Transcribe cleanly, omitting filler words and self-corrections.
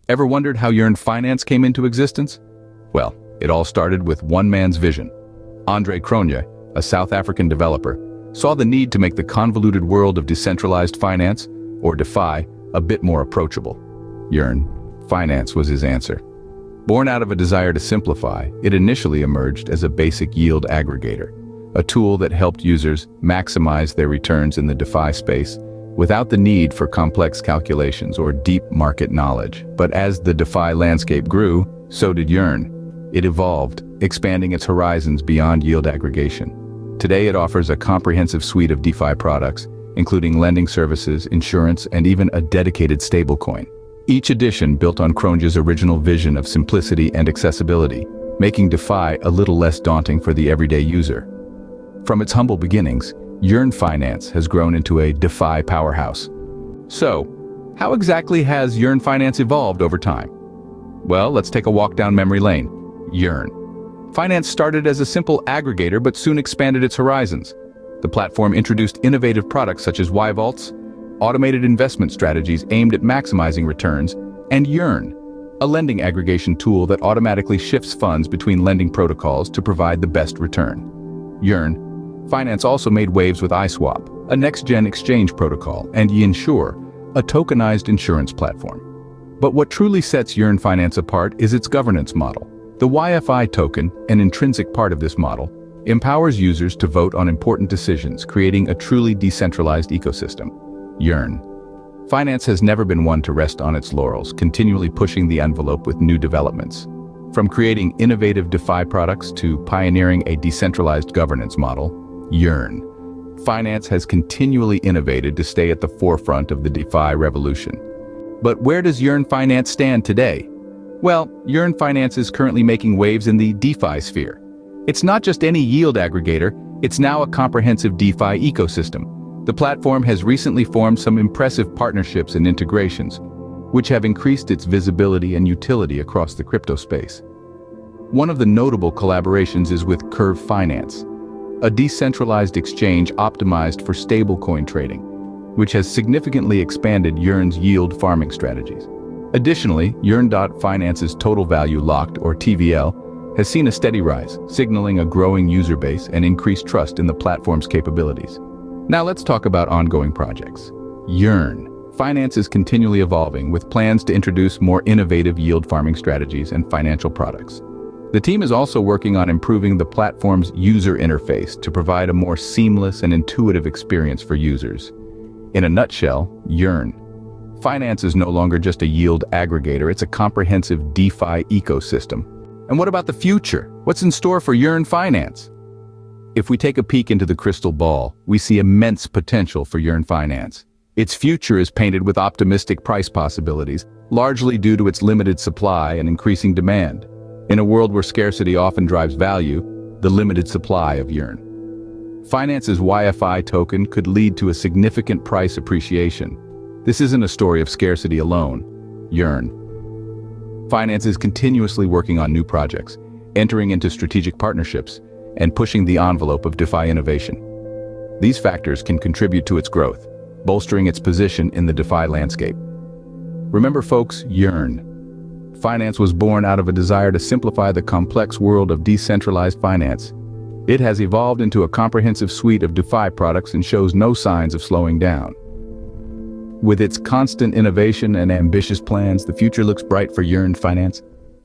Ever wondered how Yearn Finance came into existence? Well, it all started with one man's vision. Andre Cronje, a South African developer, saw the need to make the convoluted world of decentralized finance, or DeFi, a bit more approachable. Yearn Finance was his answer. Born out of a desire to simplify, it initially emerged as a basic yield aggregator, a tool that helped users maximize their returns in the DeFi space without the need for complex calculations or deep market knowledge. But as the DeFi landscape grew, so did Yearn. It evolved, expanding its horizons beyond yield aggregation. Today it offers a comprehensive suite of DeFi products, including lending services, insurance, and even a dedicated stablecoin. Each edition built on Cronje's original vision of simplicity and accessibility, making DeFi a little less daunting for the everyday user. From its humble beginnings, Yearn Finance has grown into a DeFi powerhouse. So, how exactly has Yearn Finance evolved over time? Well, let's take a walk down memory lane. Yearn Finance started as a simple aggregator but soon expanded its horizons. The platform introduced innovative products such as Y-Vaults, automated investment strategies aimed at maximizing returns, and Yearn, a lending aggregation tool that automatically shifts funds between lending protocols to provide the best return. Yearn Finance also made waves with iSwap, a next-gen exchange protocol, and Yinsure, a tokenized insurance platform. But what truly sets Yearn Finance apart is its governance model. The YFI token, an intrinsic part of this model, empowers users to vote on important decisions, creating a truly decentralized ecosystem. Yearn Finance has never been one to rest on its laurels, continually pushing the envelope with new developments. From creating innovative DeFi products to pioneering a decentralized governance model, Yearn Finance has continually innovated to stay at the forefront of the DeFi revolution. But where does Yearn Finance stand today? Well, Yearn Finance is currently making waves in the DeFi sphere. It's not just any yield aggregator, it's now a comprehensive DeFi ecosystem. The platform has recently formed some impressive partnerships and integrations, which have increased its visibility and utility across the crypto space. One of the notable collaborations is with Curve Finance, a decentralized exchange optimized for stablecoin trading, which has significantly expanded Yearn's yield farming strategies. Additionally, Yearn Finance's total value locked, or TVL, has seen a steady rise, signaling a growing user base and increased trust in the platform's capabilities. Now let's talk about ongoing projects. Yearn Finance is continually evolving with plans to introduce more innovative yield farming strategies and financial products. The team is also working on improving the platform's user interface to provide a more seamless and intuitive experience for users. In a nutshell, Yearn Finance is no longer just a yield aggregator, it's a comprehensive DeFi ecosystem. And what about the future? What's in store for Yearn Finance? If we take a peek into the crystal ball, we see immense potential for Yearn Finance. Its future is painted with optimistic price possibilities, largely due to its limited supply and increasing demand. In a world where scarcity often drives value, the limited supply of Yearn Finance's YFI token could lead to a significant price appreciation. This isn't a story of scarcity alone. Yearn Finance is continuously working on new projects, entering into strategic partnerships, and pushing the envelope of DeFi innovation. These factors can contribute to its growth, bolstering its position in the DeFi landscape. Remember folks, Yearn Finance was born out of a desire to simplify the complex world of decentralized finance. It has evolved into a comprehensive suite of DeFi products and shows no signs of slowing down. With its constant innovation and ambitious plans, the future looks bright for Yearn Finance.